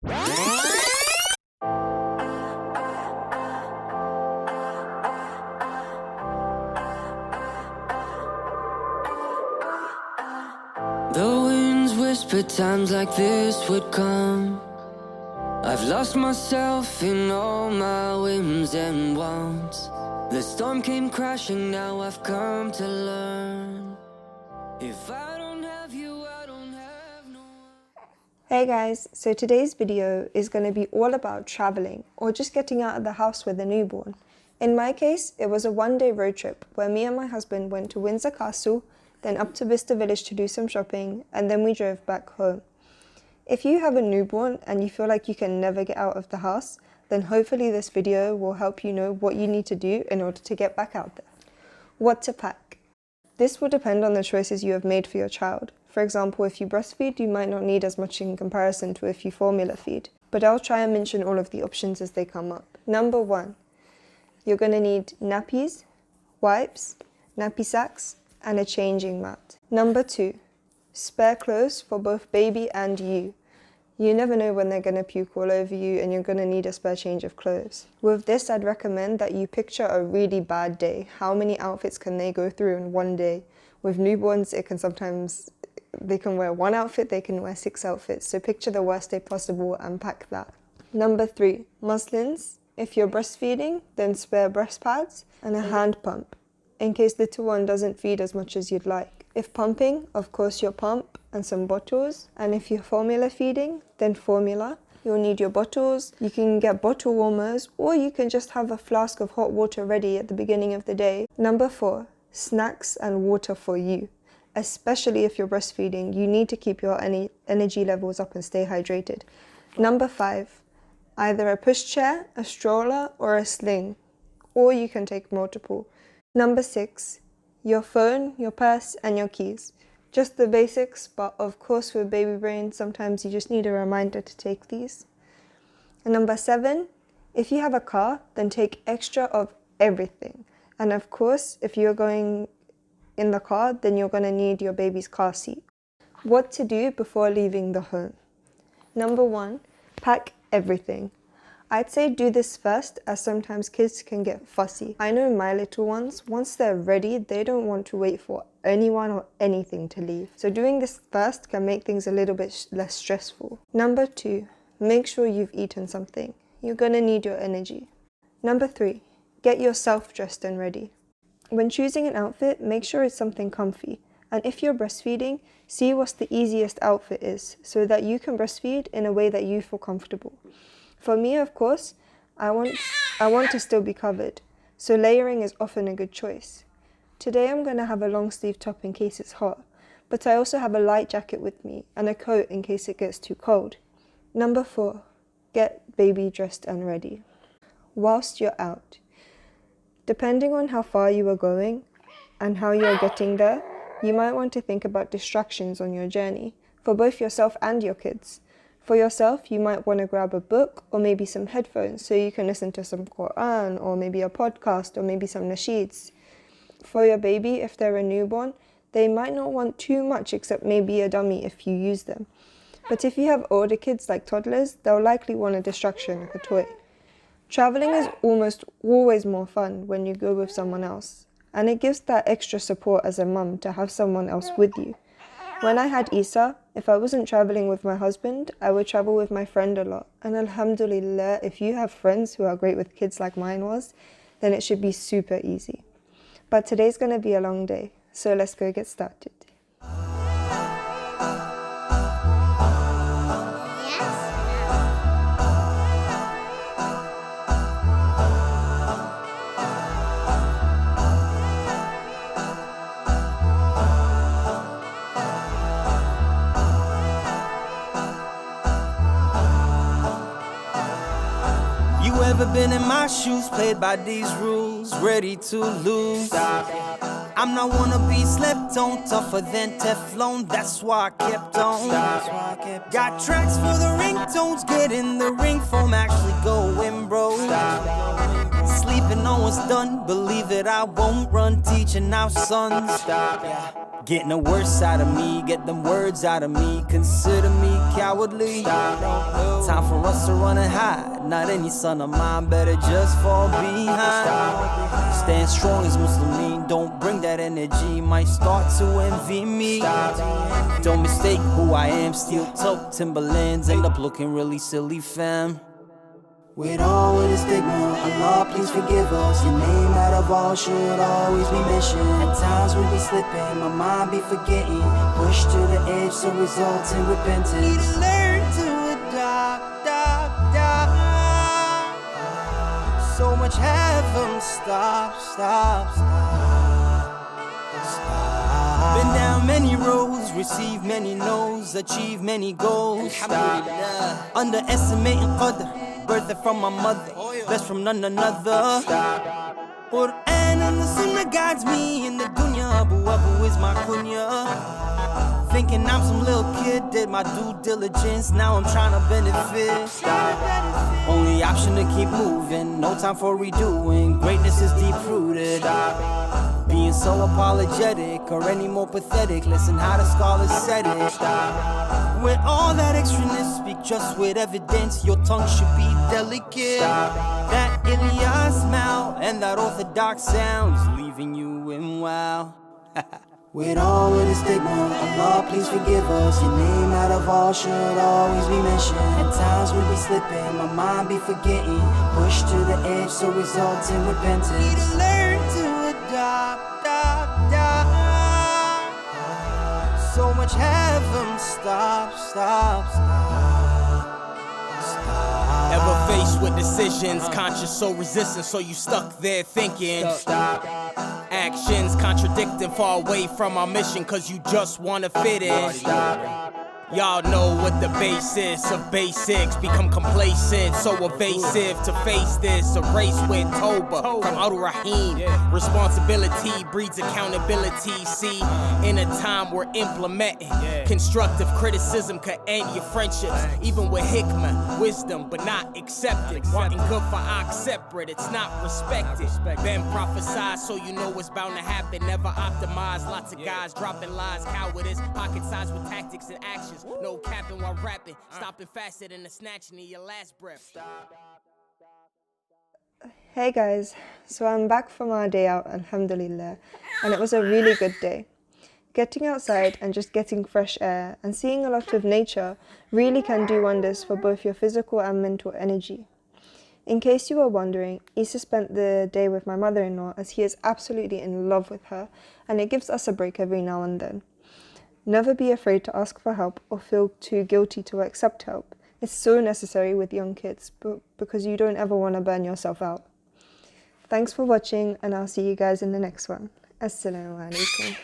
The winds whispered times like this would come. I've lost myself in all my whims and wants. The storm came crashing, now I've come to learn. If I don't have you, I don't have no one. Hey guys, so today's video is going to be all about traveling or just getting out of the house with a newborn. In my case, it was a one-day road trip where me and my husband went to Windsor Castle, then up to Bicester Village to do some shopping, and then we drove back home. If you have a newborn and you feel like you can never get out of the house, then hopefully this video will help you know what you need to do in order to get back out there. What to pack? This will depend on the choices you have made for your child. For example, if you breastfeed, you might not need as much in comparison to if you formula feed. But I'll try and mention all of the options as they come up. Number 1, you're going to need nappies, wipes, nappy sacks, and a changing mat. Number 2, spare clothes for both baby and you. You never know when they're going to puke all over you and you're going to need a spare change of clothes. With this, I'd recommend that you picture a really bad day. How many outfits can they go through in one day? With newborns, they can wear one outfit, they can wear 6 outfits. So picture the worst day possible and pack that. Number 3, muslins. If you're breastfeeding, then spare breast pads and a hand pump, in case little one doesn't feed as much as you'd like. If pumping, of course your pump and some bottles. And if you're formula feeding, then formula. You'll need your bottles. You can get bottle warmers, or you can just have a flask of hot water ready at the beginning of the day. Number 4, snacks and water for you. Especially if you're breastfeeding, you need to keep your energy levels up and stay hydrated. Number 5, either a pushchair, a stroller, or a sling, or you can take multiple. Number 6, your phone, your purse, and your keys. Just the basics, but of course with baby brain, sometimes you just need a reminder to take these. And number 7, if you have a car, then take extra of everything. And of course, if you're going in the car, then you're going to need your baby's car seat. What to do before leaving the home? Number 1, pack everything. I'd say do this first, as sometimes kids can get fussy. I know my little ones, once they're ready, they don't want to wait for anyone or anything to leave. So doing this first can make things a little bit less stressful. Number 2, make sure you've eaten something. You're gonna need your energy. Number 3, get yourself dressed and ready. When choosing an outfit, make sure it's something comfy. And if you're breastfeeding, see what the easiest outfit is, so that you can breastfeed in a way that you feel comfortable. For me, of course, I want to still be covered, so layering is often a good choice. Today I'm going to have a long sleeve top in case it's hot, but I also have a light jacket with me and a coat in case it gets too cold. Number 4, get baby dressed and ready. Whilst you're out, depending on how far you are going and how you're getting there, you might want to think about distractions on your journey, for both yourself and your kids. For yourself, you might want to grab a book or maybe some headphones so you can listen to some Quran or maybe a podcast or maybe some nasheeds. For your baby, if they're a newborn, they might not want too much except maybe a dummy if you use them. But if you have older kids like toddlers, they'll likely want a distraction like a toy. Traveling is almost always more fun when you go with someone else, and it gives that extra support as a mum to have someone else with you. When I had Isa, if I wasn't traveling with my husband, I would travel with my friend a lot. And alhamdulillah, if you have friends who are great with kids like mine was, then it should be super easy. But today's going to be a long day, so let's go get started. Ever been in my shoes, played by these rules, ready to lose? I'm not one to be slept on, tougher than Teflon, that's why I kept on. Got tracks for the ringtones, get in the ring foam, actually going bro. Sleeping on what's done, believe it, I won't run, teaching our sons. Getting the worst out of me, get them words out of me. Consider me cowardly. Time for us to run and hide. Not any son of mine, better just fall behind. Stand strong as Muslimin, don't bring that energy. Might start to envy me. Don't mistake who I am, steel toe, Timberlands. End up looking really silly, fam. With all of the stigma, Allah please forgive us. Your name out of all should always be mentioned. At times we be slipping, my mind be forgetting. Pushed to the edge, so results in repentance. Need to learn to adopt. So much heaven, stop. Been down many roads, received many no's, achieved many goals. Underestimating qadr, birthed from my mother, blessed from none another. Quran and the Sunnah guides me in the dunya. Abu is my kunya. Thinking I'm some little kid, did my due diligence. Now I'm trying to benefit. Only option to keep moving, no time for redoing. Greatness is deep-rooted. Being so apologetic or any more pathetic, listen how the scholars said it. With all that extraness, speak just with evidence. Your tongue should be delicate. That Ilyas smile and that Orthodox sound is leaving you in wow. With all of the stigma, Allah please forgive us. Your name out of all should always be mentioned. At times we be slipping, my mind be forgetting. Pushed to the edge, so results in repentance. Need to learn to adopt. So much heaven, stop. Ever faced with decisions, conscious so resistant, so you stuck there thinking. Actions contradicting, far away from our mission, cause you just wanna fit in. Y'all know what the basis of basics. Become complacent, so evasive to face this. A race with Toba from Al-Rahim. Responsibility breeds accountability. See, in a time we're implementing constructive criticism could end your friendships. Even with hikmah, wisdom, but not accepted. Wanting good for ox separate, it's not respected. Been prophesied, so you know what's bound to happen. Never optimized, lots of guys dropping lies. Cowardice, pocket size with tactics and actions. No capping while rapping, stopping faster than the snatching of your last breath. Hey guys, so I'm back from our day out, alhamdulillah, and it was a really good day. Getting outside and just getting fresh air and seeing a lot of nature really can do wonders for both your physical and mental energy. In case you were wondering, Issa spent the day with my mother-in-law as he is absolutely in love with her, and it gives us a break every now and then. Never be afraid to ask for help or feel too guilty to accept help. It's so necessary with young kids because you don't ever want to burn yourself out. Thanks for watching, and I'll see you guys in the next one. Assalamu alaikum.